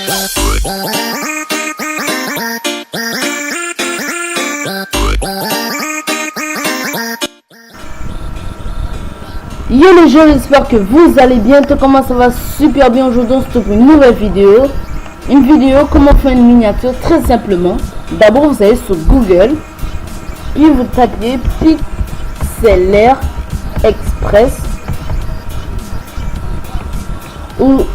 Yo les gens, j'espère que vous allez bien. Tout comment ça va super bien. Aujourd'hui on se retrouve pour une nouvelle vidéo. Une vidéo comment faire une miniature très simplement. D'abord vous allez sur Google, puis vous tapez Pixlr Express ou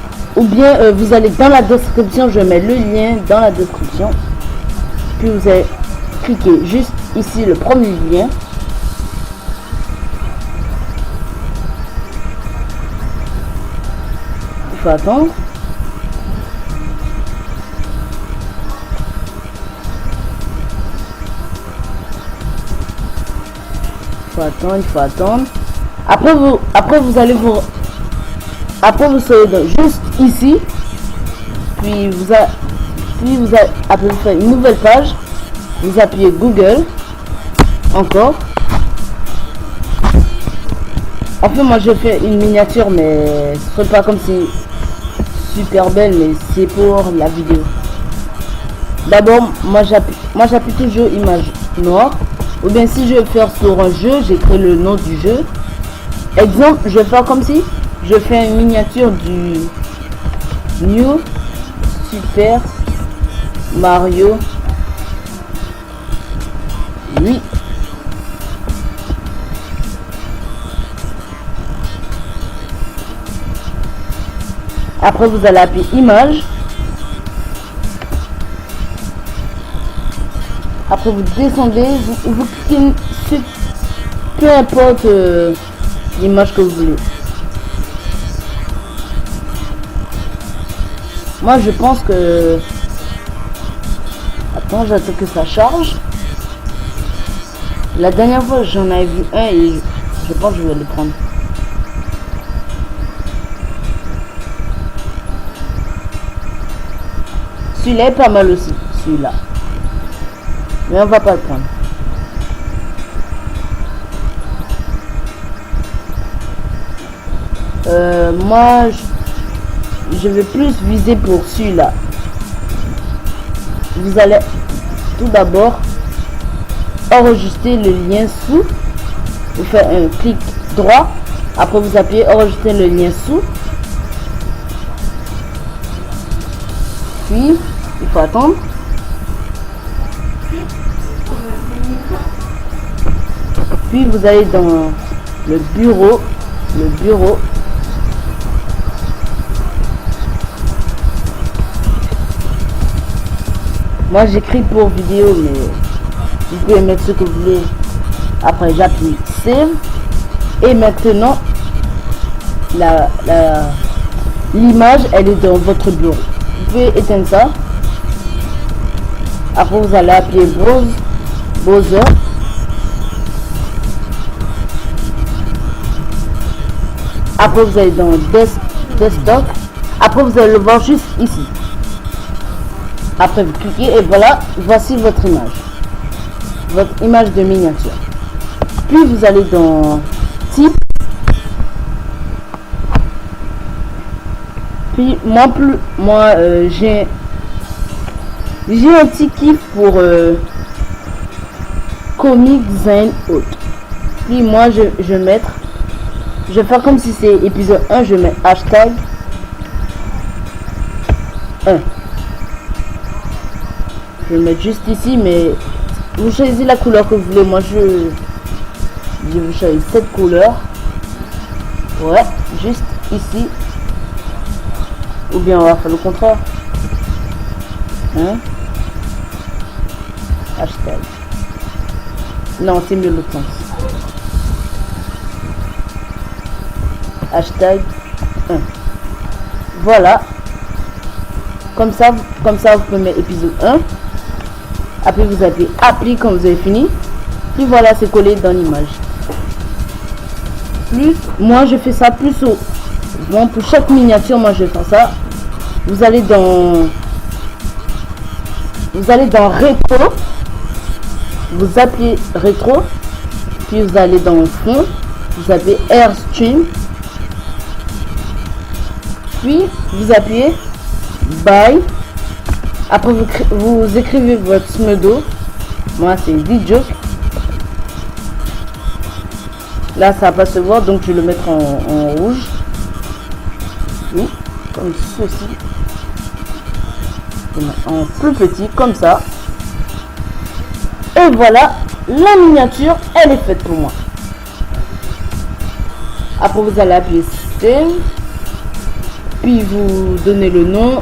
bien vous allez dans la description, je mets le lien dans la description, puis vous allez cliquer juste ici le premier lien. Il faut attendre. Il faut attendre. Après vous allez serez juste ici, puis vous après vous faites une nouvelle page, vous appuyez Google encore. En fait moi je fais une miniature, mais ce serait pas comme si super belle, mais c'est pour la vidéo. D'abord moi j'appuie toujours image noire, ou bien si je veux faire sur un jeu, j'écris le nom du jeu. Exemple, je vais faire comme si je fais une miniature du New Super Mario 8. Après vous allez appuyer image. Après vous descendez, vous cliquez sur peu importe l'image que vous voulez. Moi je pense que... Attends, j'attends que ça charge. La dernière fois j'en avais vu un et je pense que je vais le prendre. Celui-là est pas mal aussi, celui-là. Mais on va pas le prendre. Moi je vais plus viser pour celui-là. Vous allez tout d'abord enregistrer le lien sous. Vous faites un clic droit. Après vous appuyez enregistrer le lien sous. Puis il faut attendre. Puis vous allez dans le bureau. Moi j'écris pour vidéo, mais vous pouvez mettre ce que vous voulez. Après j'appuie save. Et maintenant l'image elle est dans votre bureau. Vous pouvez éteindre ça. Après vous allez appuyer browser. Après vous allez dans desktop. Après vous allez le voir juste ici. Après vous cliquez et voilà, voici votre image de miniature. Puis vous allez dans type. Puis moi j'ai un petit kiff pour comic design haute. Puis moi je vais faire comme si c'est épisode 1, je mets hashtag 1. Je vais mettre juste ici, mais vous choisissez la couleur que vous voulez. Moi je vais choisir cette couleur. Ouais, juste ici. Ou bien on va faire le contraire. Hein? Hashtag. Non, c'est mieux le sens. Hashtag 1. Voilà. Comme ça vous pouvez mettre épisode 1. Après vous appuyez appli quand vous avez fini. Puis voilà, c'est collé dans l'image. Plus, moi je fais ça plus au... Bon, pour chaque miniature, moi je vais faire ça. Vous allez dans rétro. Vous appuyez rétro. Puis vous allez dans fond. Vous appuyez Airstream. Puis vous appuyez by Après vous écrivez votre pseudo. Moi c'est DJoke. Là ça va pas se voir, donc je vais le mettre en rouge. Oui, comme ceci. En plus petit, comme ça. Et voilà, la miniature, elle est faite pour moi. Après vous allez appuyer Save. Puis vous donnez le nom.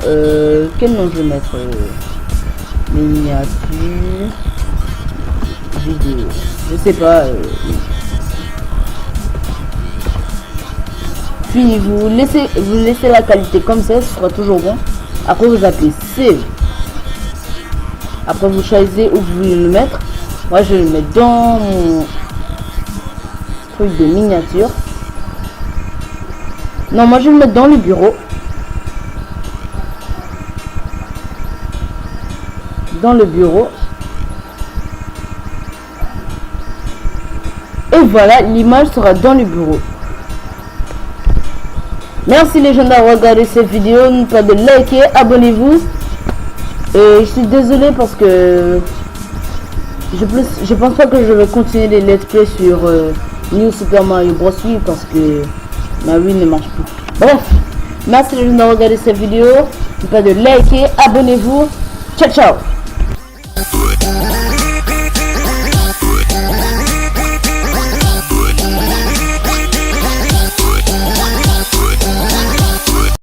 Quel nom je vais mettre? Miniature vidéo. Je sais pas. Puis vous laissez la qualité comme ça, ce sera toujours bon. Après vous appuyez Save. Après vous choisissez où vous voulez le mettre. Moi je vais le mettre dans mon truc de miniature. Non, moi je vais le mettre dans le bureau. Dans le bureau. Et voilà, l'image sera dans le bureau. Merci les gens d'avoir regardé cette vidéo. N'oubliez pas de liker, abonnez-vous. Et je suis désolé parce que je pense pas que je vais continuer les let's play sur New Super Mario Bros. Wii parce que ma Wii ne marche plus. Bref, merci les gens d'avoir regardé cette vidéo. N'oubliez pas de liker, abonnez-vous. Ciao ciao.